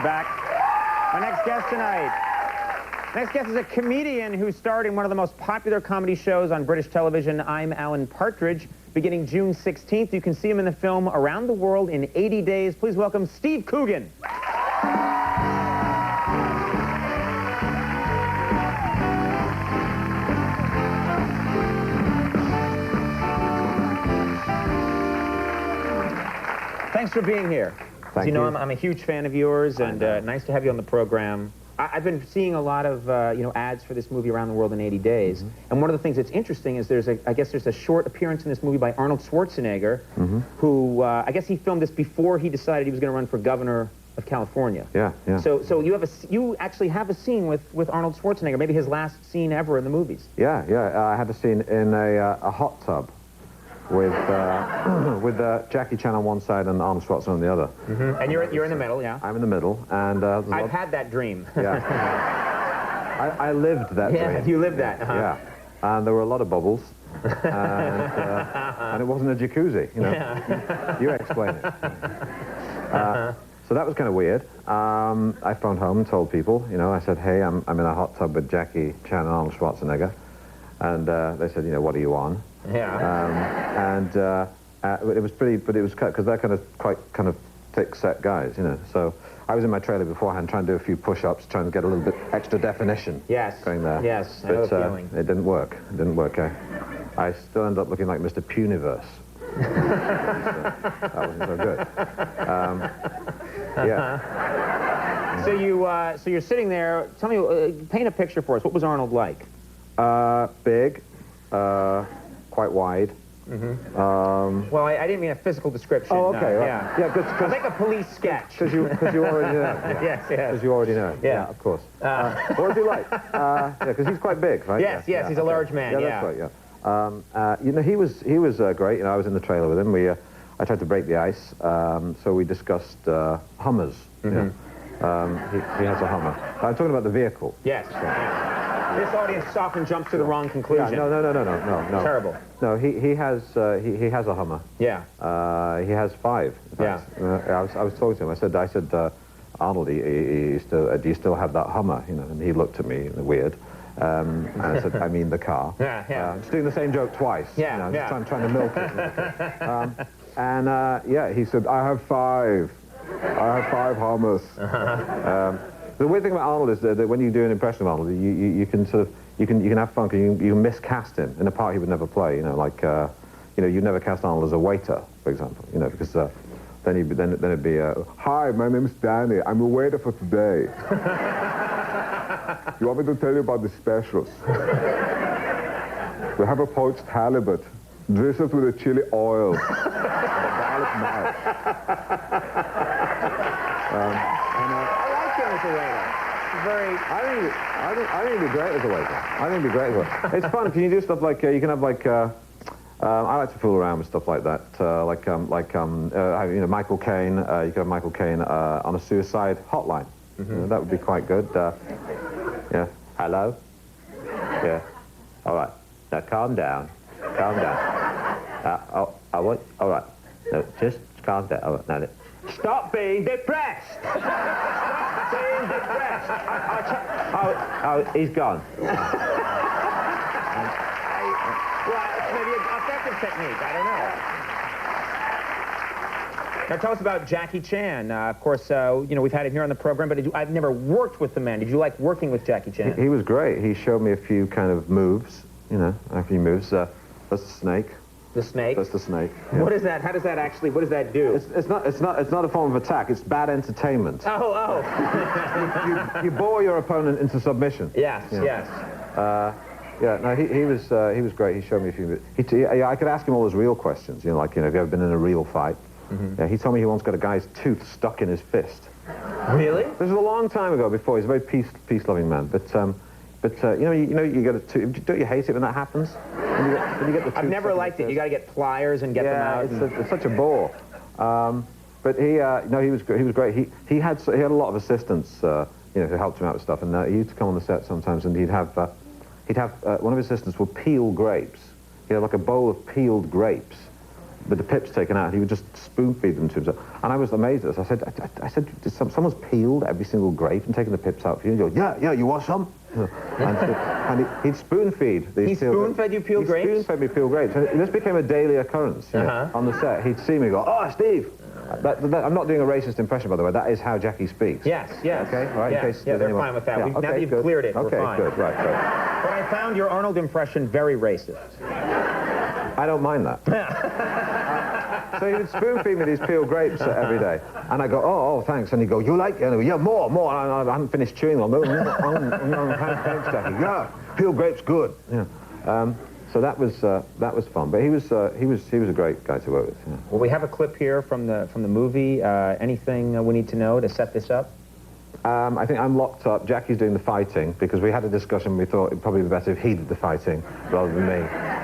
back. My next guest tonight. Next guest is a comedian who starred in one of the most popular comedy shows on British television, I'm Alan Partridge. Beginning June 16th, you can see him in the film Around the World in 80 Days. Please welcome Steve Coogan. Thanks for being here. As you know, I'm a huge fan of yours, and nice to have you on the program. I've been seeing a lot of ads for this movie Around the World in 80 Days, and one of the things that's interesting is I guess there's a short appearance in this movie by Arnold Schwarzenegger, who I guess he filmed this before he decided he was going to run for governor of California. Yeah. So you actually have a scene with Arnold Schwarzenegger, maybe his last scene ever in the movies. Yeah. I had a scene in a hot tub with Jackie Chan on one side and Arnold Schwarzenegger on the other. And you're in the middle, yeah? I'm in the middle, and I've had that dream. Yeah. I lived that dream. Yeah, you lived that. Yeah, and there were a lot of bubbles, and it wasn't a jacuzzi. You know, you explain it. So that was kind of weird. I phoned home and told people. You know, I said, "Hey, I'm in a hot tub with Jackie Chan and Arnold Schwarzenegger," and they said, "You know, what are you on?" Yeah. It was pretty, but it was because they're quite thick set guys, you know. So I was in my trailer beforehand trying to do a few push-ups, trying to get a little bit extra definition. Yes. Going there. Yes. I know the feeling. It didn't work. It didn't work. I still ended up looking like Mr. Puniverse. That wasn't so good. Yeah. So you're sitting there. Tell me, paint a picture for us. What was Arnold like? Big. Quite wide. Well, I didn't mean a physical description. Oh, okay. Yeah. Cause like a police sketch. Because you already know. Yes. Because you already know. Yeah, of course. What would you like? Yeah, because he's quite big, right? Yes, he's a large man. Yeah, that's right. Yeah. You know, he was great. You know, I was in the trailer with him. I tried to break the ice, so we discussed Hummers. You know. He has a Hummer. I'm talking about the vehicle. Yes. This audience often jumps to the wrong conclusion. Yeah, no. Terrible. No, he has a Hummer. Yeah. He has 5. Yeah. I was talking to him. I said, Arnold, do you still have that Hummer? You know, and he looked at me weird. And I said, I mean the car. Yeah. Just doing the same joke twice. Yeah. You know, just trying to milk it. He said, I have 5. I have 5 Hummers. The weird thing about Arnold is that when you do an impression of Arnold, you can have fun because you can miscast him in a part he would never play. You know, like you never cast Arnold as a waiter, for example. You know, because then it'd be hi, my name's Danny. I'm a waiter for today. You want me to tell you about the specials? We have a poached halibut, drizzled with a chili oil. Garlic mash. As a waiter. I think it'd be great as a waiter. It's fun. Can you do stuff like you can have like I like to fool around with stuff like that. Michael Caine. You could have Michael Caine on a suicide hotline. You know, that would be quite good. Yeah. Hello. Yeah. All right. Now calm down. Calm down. All right. No, just calm down. All right. Now, stop being depressed. Being depressed. He's gone. Well, it's maybe an effective technique. I don't know. Now, tell us about Jackie Chan. Of course, we've had him here on the program, but I've never worked with the man. Did you like working with Jackie Chan? He was great. He showed me a few kind of moves. You know, a few moves. That's the snake. The snake? That's the snake. Yeah. What is that? How does that actually, what does that do? It's not a form of attack. It's bad entertainment. Oh. you bore your opponent into submission. Yes. No, he was great. He showed me a few moves. I could ask him all his real questions. You know, like, have you ever been in a real fight? Yeah, he told me he once got a guy's tooth stuck in his fist. Really? This was a long time ago. Before he's a very peace-loving man, but you get a tooth. Don't you hate it when that happens? When you get the tooth. I've never liked it. You got to get pliers and get them out. It's such a bore. But he was great. He had a lot of assistants, who helped him out with stuff. And he used to come on the set sometimes, and he'd have one of his assistants would peel grapes. He had like a bowl of peeled grapes, with the pips taken out, he would just spoon feed them to himself. And I was amazed at this. I said, someone's peeled every single grape and taken the pips out for you? And he goes, yeah, you want some? And he'd spoon feed these. He spoon fed you peeled grapes? He spoon fed me peeled grapes. And this became a daily occurrence on the set. He'd see me go, oh, Steve. I'm not doing a racist impression, by the way. That is how Jackie speaks. Yes. Okay, all right. Yeah, in case they're fine with that. Yeah, Now that you've cleared it, we're fine. Okay, good, right. But I found your Arnold impression very racist. I don't mind that. So he would spoon feed me these peeled grapes every day. And I go, oh, thanks. And he'd go, you like it? And I go, yeah, more. And I hadn't finished chewing them. Thanks, Jackie. Yeah, peeled grapes, good. Yeah. So that was fun. But he was a great guy to work with. Yeah. Well, we have a clip here from the movie. Anything we need to know to set this up? I think I'm locked up. Jackie's doing the fighting because we had a discussion. We thought it'd probably be better if he did the fighting rather than me.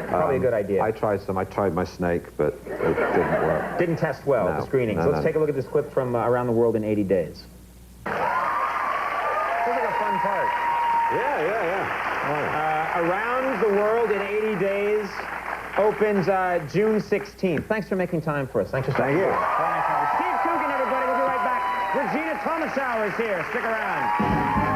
Probably a good idea. I tried my snake, but it didn't work. Didn't test well at the screening. So let's take a look at this clip from Around the World in 80 Days. Feels like a fun part. Yeah. Around the World in 80 Days opens June 16th. Thanks for making time for us. Thanks for stopping by. Steve Coogan, everybody. We'll be right back. Regina Thomasauer is here. Stick around.